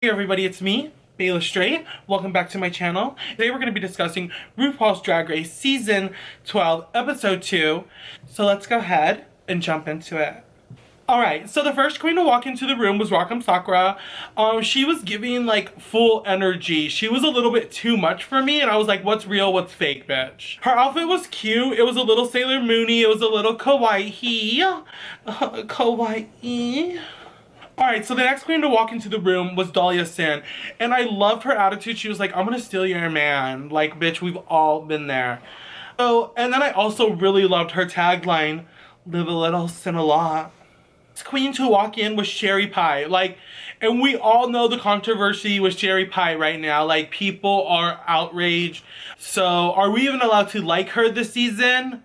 Hey everybody, it's me, BaeLeStray. Welcome back to my channel. Today we're going to be discussing RuPaul's Drag Race Season 12, Episode 2. So let's go ahead and jump into it. Alright, so the first queen to walk into the room was Rock'em Sakura. She was giving like full energy. She was a little bit too much for me, and I was like, what's real, what's fake, bitch? Her outfit was cute. It was a little Sailor Moony. It was a little kawaii. Kawaii. Alright, so the next queen to walk into the room was Dahlia Sin. And I loved her attitude. She was like, I'm gonna steal your man. Like, bitch, we've all been there. So, and then I also really loved her tagline, live a little, sin a lot. This queen to walk in was Sherri Pie. Like, and we all know the controversy with Sherri Pie right now. Like, people are outraged. So, are we even allowed to like her this season?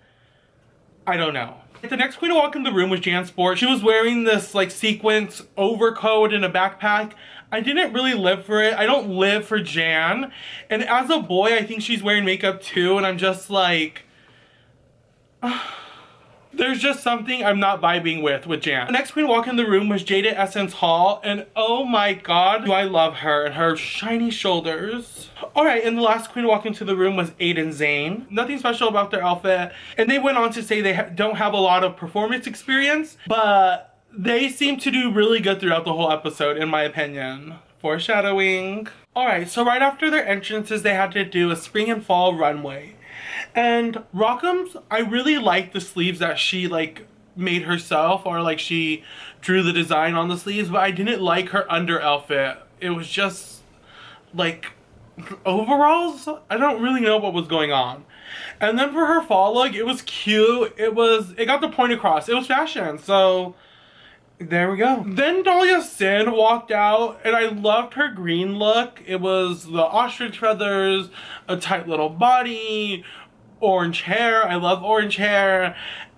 I don't know. The next queen to walk in the room was Jan Sport. She was wearing this like sequence overcoat and a backpack. I didn't really live for it. I don't live for Jan. And as a boy, I think she's wearing makeup too. And I'm just like, there's just something I'm not vibing with Jan. The next queen to walk in the room was Jada Essence Hall. And oh my god, do I love her and her shiny shoulders. Alright, and the last queen to walk into the room was Aiden Zane. Nothing special about their outfit. And they went on to say they don't have a lot of performance experience, but they seem to do really good throughout the whole episode, in my opinion. Foreshadowing. Alright, so right after their entrances, they had to do a spring and fall runway. And Rock'em's, I really liked the sleeves that she like made herself, or like she drew the design on the sleeves, but I didn't like her under outfit. It was just like overalls. I don't really know what was going on. And then for her fall look, it was cute. It got the point across. It was fashion. So there we go. Then Dahlia Sin walked out, and I loved her green look. It was the ostrich feathers, a tight little body, orange hair. I love orange hair.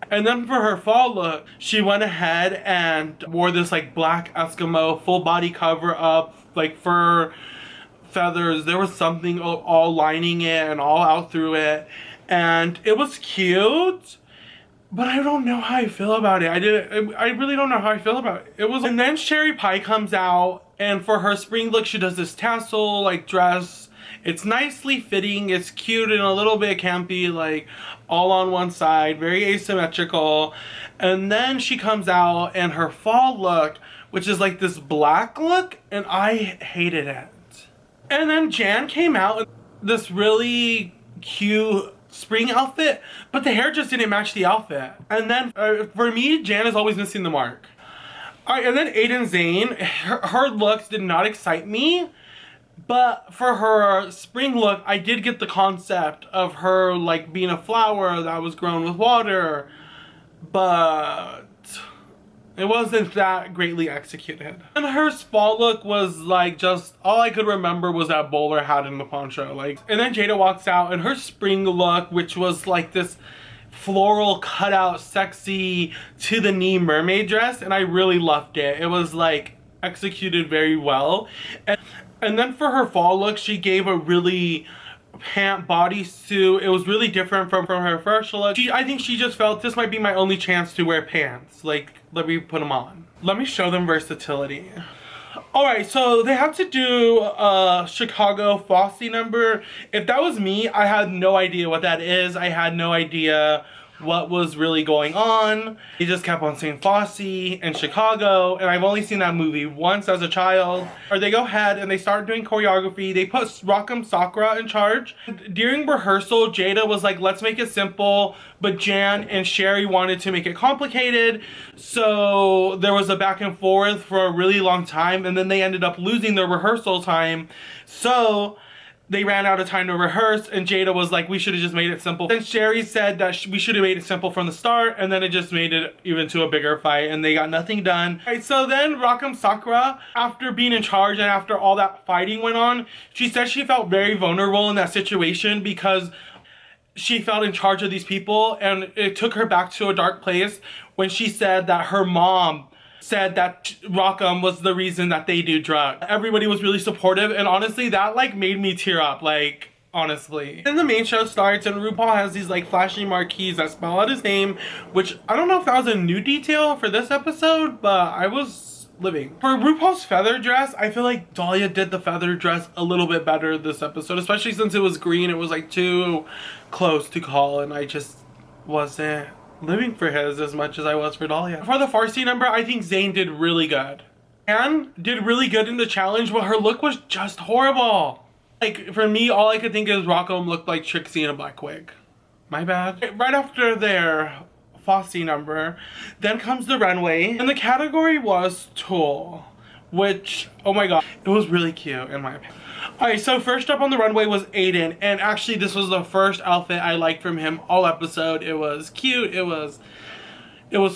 And then for her fall look, she went ahead and wore this like black Eskimo full body cover up, like fur feathers. There was something all lining it and all out through it. And it was cute. But I don't know how I feel about it. I really don't know how I feel about it. And then Sherri Pie comes out, and for her spring look, she does this tassel like dress. It's nicely fitting, it's cute and a little bit campy, like all on one side, very asymmetrical. And then she comes out and her fall look, which is like this black look, and I hated it. And then Jan came out in this really cute spring outfit, but the hair just didn't match the outfit. And then for me, Jan is always missing the mark. Alright, and then Aiden Zane, her looks did not excite me. But for her spring look, I did get the concept of her like being a flower that was grown with water, but it wasn't that greatly executed. And her fall look was like just, all I could remember was that bowler hat in the poncho. Like, and then Jada walks out in her spring look, which was like this floral cutout, sexy to the knee mermaid dress, and I really loved it. It was like executed very well. And then for her fall look, she gave a really pant bodysuit. It was really different from her first look. I think she just felt this might be my only chance to wear pants. Like, let me put them on. Let me show them versatility. Alright, so they have to do a Chicago Fosse number. If that was me, I had no idea what that is. I had no idea what was really going on. He just kept on saying Fosse and Chicago, and I've only seen that movie once as a child. Or they go ahead and they start doing choreography. They put Rock'em Sakura in charge. During rehearsal, Jada was like, let's make it simple, but Jan and Sherri wanted to make it complicated. So there was a back and forth for a really long time, and then they ended up losing their rehearsal time. So they ran out of time to rehearse, and Jada was like, we should have just made it simple. Then Sherri said that we should have made it simple from the start, and then it just made it even to a bigger fight, and they got nothing done. Alright, so then Rock'em Sakura, after being in charge and after all that fighting went on, she said she felt very vulnerable in that situation because she felt in charge of these people, and it took her back to a dark place when she said that her mom said that Rock'em was the reason that they do drugs. Everybody was really supportive, and honestly, that like made me tear up, like, honestly. Then the main show starts, and RuPaul has these like flashy marquees that spell out his name, which I don't know if that was a new detail for this episode, but I was living. For RuPaul's feather dress, I feel like Dahlia did the feather dress a little bit better this episode, especially since it was green. It was like too close to call, and I just wasn't living for his as much as I was for Dahlia. For the Farsi number, I think Zayn did really good. Anne did really good in the challenge, but her look was just horrible. Like, for me, all I could think is Rocco looked like Trixie in a black wig. My bad. Right after their Fosse number, then comes the runway, and the category was tulle, which, oh my god, it was really cute in my opinion. Alright, so first up on the runway was Aiden, and actually this was the first outfit I liked from him all episode. It was cute, it was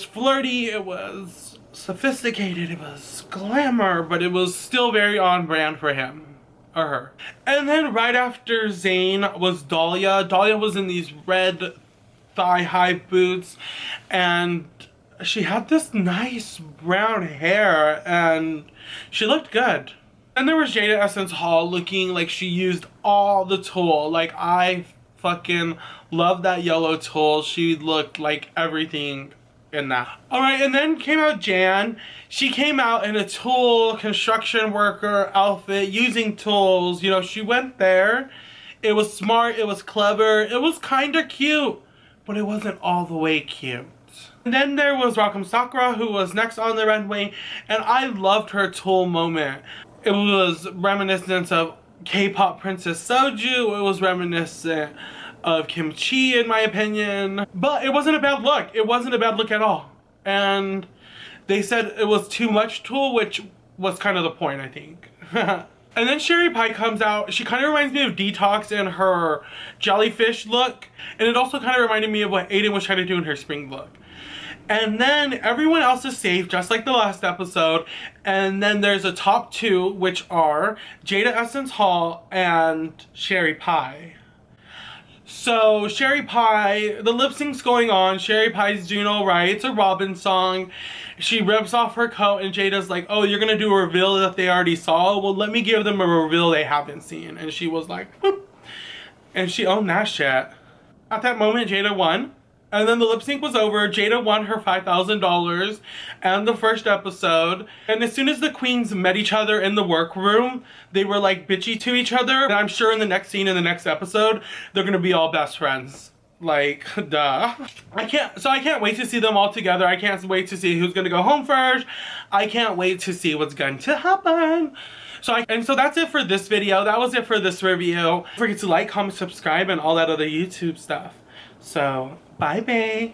flirty, it was sophisticated, it was glamour, but it was still very on brand for him. Or her. And then right after Zayn was Dahlia. Dahlia was in these red thigh-high boots, and she had this nice brown hair, and she looked good. Then there was Jaida Essence Hall looking like she used all the tulle. Like, I fucking love that yellow tulle. She looked like everything in that. Alright, and then came out Jan. She came out in a tulle construction worker outfit using tools. You know, she went there. It was smart, it was clever, it was kind of cute, but it wasn't all the way cute. And then there was Rakam Sakura, who was next on the runway, and I loved her tulle moment. It was reminiscent of K-pop Princess Soju. It was reminiscent of Kim Chi, in my opinion. But it wasn't a bad look. It wasn't a bad look at all. And they said it was too much tulle, which was kind of the point, I think. And then Sherri Pie comes out. She kind of reminds me of Detox in her jellyfish look. And it also kind of reminded me of what Aiden was trying to do in her spring look. And then everyone else is safe, just like the last episode. And then there's a top two, which are Jaida Essence Hall and Sherri Pie. So Sherri Pie, the lip sync's going on. Sherri Pie's doing alright. It's a Robin song. She rips off her coat and Jada's like, oh, you're gonna do a reveal that they already saw? Well, let me give them a reveal they haven't seen. And she was like, whoop. And she owned that shit. At that moment, Jaida won. And then the lip sync was over. Jaida won her $5,000 and the first episode. And as soon as the queens met each other in the workroom, they were like bitchy to each other. And I'm sure in the next scene, in the next episode, they're gonna be all best friends. Like, duh. I can't wait to see them all together. I can't wait to see who's gonna go home first. I can't wait to see what's going to happen. So that's it for this video. That was it for this review. Don't forget to like, comment, subscribe, and all that other YouTube stuff. So, bye, bae.